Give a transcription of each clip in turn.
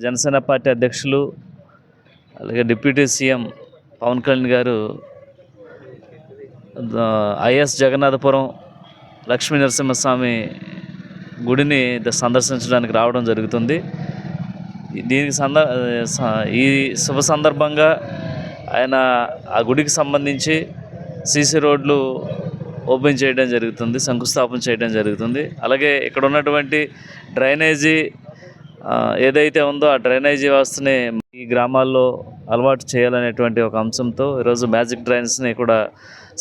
Janasena party అధ్యక్షులు అలాగే deputy CM Pawan Kalyan గారు ఐఎస్ జగన్నాథపురం లక్ష్మీ నరసింహస్వామి గుడిని సందర్శించడానికి రావడం జరుగుతుంది. దీనికి ఈ శుభ సందర్భంగా ఆయన ఆ గుడికి సంబంధించి సీసీ రోడ్లు ఓపెన్ చేయడం జరుగుతుంది, శంకుస్థాపన చేయడం జరుగుతుంది. అలాగే ఇక్కడ ఉన్నటువంటి డ్రైనేజీ ఏదైతే ఉందో ఆ డ్రైనేజీ వ్యవస్థని ఈ గ్రామాల్లో అలవాటు చేయాలనేటువంటి ఒక అంశంతో ఈరోజు మ్యాజిక్ డ్రైన్స్ని కూడా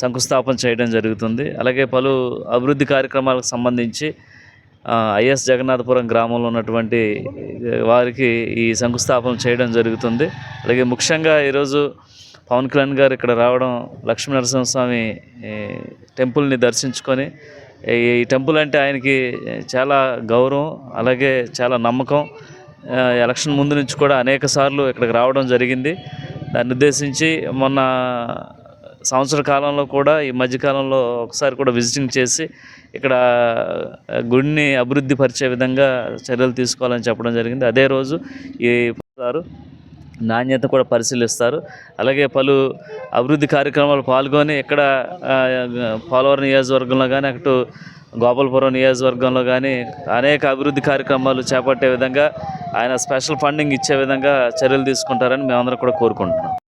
శంకుస్థాపన చేయడం జరుగుతుంది. అలాగే పలు అభివృద్ధి కార్యక్రమాలకు సంబంధించి ఐఎస్ జగన్నాథపురం గ్రామంలో ఉన్నటువంటి వారికి ఈ శంకుస్థాపన చేయడం జరుగుతుంది. అలాగే ముఖ్యంగా ఈరోజు పవన్ కళ్యాణ్ గారు ఇక్కడ రావడం, లక్ష్మీ నరసింహస్వామి టెంపుల్ని దర్శించుకొని, ఈ టెంపుల్ అంటే ఆయనకి చాలా గౌరవం, అలాగే చాలా నమ్మకం. ఎలక్షన్ ముందు నుంచి కూడా అనేక సార్లు ఇక్కడికి రావడం జరిగింది. దాన్ని ఉద్దేశించి మొన్న సంవత్సర కాలంలో కూడా ఈ మధ్యకాలంలో ఒకసారి కూడా విజిటింగ్ చేసి ఇక్కడ గుడిని అభివృద్ధి పరిచే విధంగా చర్యలు తీసుకోవాలని చెప్పడం జరిగింది. అదే రోజు ఈ నాణ్యత కూడా పరిశీలిస్తారు. అలాగే పలు అభివృద్ధి కార్యక్రమాలు పాల్గొని ఇక్కడ పోలవరం నియోజకవర్గంలో కానీ అటు గోపాలపురం నియోజకవర్గంలో కానీ అనేక అభివృద్ధి కార్యక్రమాలు చేపట్టే విధంగా ఆయన స్పెషల్ ఫండింగ్ ఇచ్చే విధంగా చర్యలు తీసుకుంటారని మేమందరం కూడా కోరుకుంటున్నాం.